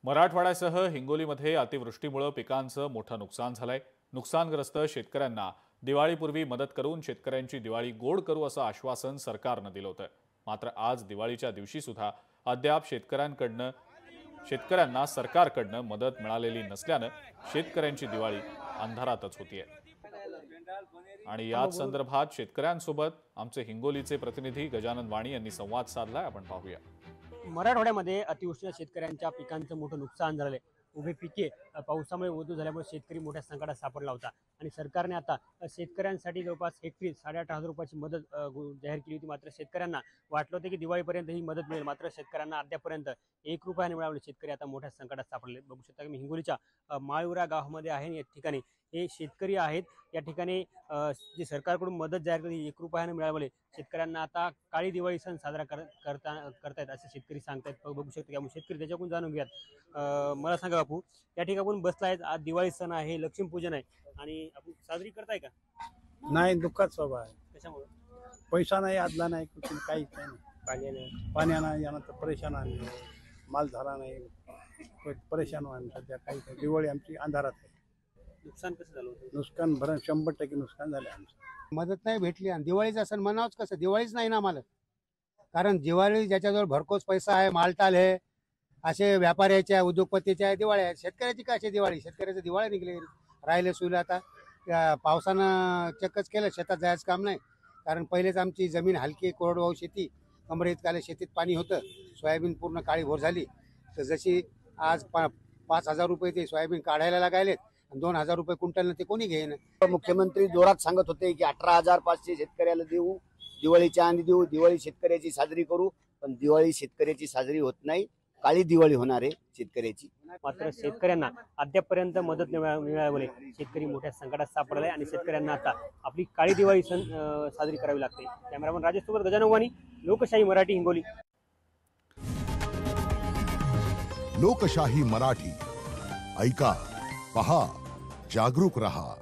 मराठवाड्यासह हिंगोलीमध्ये अतिवृष्टीमुळे पिकांचं मोठं नुकसान झालंय। नुकसानग्रस्त शेतकऱ्यांना दिवाळीपूर्वी मदत करून शेतकऱ्यांची दिवाळी गोड करू असं आश्वासन सरकारनं दिलं होतं। मात्र आज दिवाळीच्या दिवशी सुद्धा अद्याप शेतकऱ्यांना सरकारकडनं मदत मिळालेली नसल्यानं शेतकऱ्यांची दिवाळी अंधारातच होतीये। आणि याच संदर्भात शेतकऱ्यांसोबत आमचे हिंगोलीचे प्रतिनिधी गजानन वाणी यांनी संवाद साधलाय, आपण पाहूया। मराठवाड्यामध्ये अतिवृष्टीने शेतकऱ्यांच्या पिकांचं मोठं नुकसान झालंय। उभे पिके पावसामुळे ओझू झाल्यामुळे शेतकरी मोठ्या संकटात सापडला होता आणि सरकारने आता शेतकऱ्यांसाठी जवळपास हेक्टरी 8,500 रुपयाची मदत जाहीर केली होती। मात्र शेतकऱ्यांना वाटलं होतं की दिवाळीपर्यंत ही मदत मिळेल, मात्र शेतकऱ्यांना अद्यापर्यंत 1 रुपयाने मिळाले। शेतकरी आता मोठ्या संकटात सापडले। बघू शकता की मी हिंगोलीच्या माळुरा गावामध्ये आहे। या ठिकाणी हे शेतकरी आहेत। या ठिकाणी जी सरकारकडून मदत जाहीर केली 1 रुपयाने मिळाले। शेतकऱ्यांना आता काळी दिवाळी सण साजरा करतायत असे शेतकरी सांगतायत। बघू शकता की शेतकरी त्याच्याकडून जाणून घ्यात। मला सांगा बापू, या ठिकाणी बसलाय, आज दिवाळी सण आहे, लक्ष्मीपूजन आहे आणि आपण साजरी करताय का? नाही, दुःखात स्वभाव आहे। कशामुळे? पैसा नाही, आदला नाही, कुठून काही नाही, पाण्यानं यानं तर परेशान आहे, माल झाला नाही, परेशान आहे सध्या। काही दिवाळी आमची अंधारात आहे। नुकसान कसं झालं होतं? नुकसान 100% नुकसान झालं आमचं। मदत नाही भेटली आणि दिवाळीचा सण म्हणावंच कसं? दिवाळीच नाही ना आम्हाला, कारण दिवाळी ज्याच्याजवळ भरकोस पैसा आहे, मालटाल आहे, असे व्यापाऱ्याच्या उद्योगपतीच्या दिवाळी आहे। शेतकऱ्याची कशी दिवाळी? शेतकऱ्याचं दिवाळी निघले राहिले सुईला। आता पावसानं चक्कच केलं, शेतात जायचं काम नाही, कारण पहिलेच आमची जमीन हलकी कोरडवाहू शेती, कमरे इतकाले शेतीत पाणी होतं, सोयाबीन पूर्ण काळीभोर झाली। तर जशी आज 5,000 रुपये ते सोयाबीन काढायला लागायलेत आणि 2,000 रुपये क्विंटलनं ते कोणी घेईन। मुख्यमंत्री जोरात सांगत होते की 18,500 शेतकऱ्याला देऊ, दिवाळीच्या आधी देऊ, दिवाळी शेतकऱ्याची साजरी करू, पण दिवाळी शेतकऱ्याची साजरी होत नाही, काळी दिवाळी होणार आहे शेतकऱ्याची। मात्र शेतकऱ्यांना अद्यापर्यंत मदत मिळाल्यामुळे शेतकरी मोठ्या संकटात सापडलाय आणि शेतकऱ्यांना आता आपली काळी दिवाळी सण साजरी करावी लागते। कॅमेरामन राजेश सोबत गजानन वाणी, लोकशाही मराठी, हिंगोली। लोकशाही मराठी, ऐका, पहा, जागरूक रहा।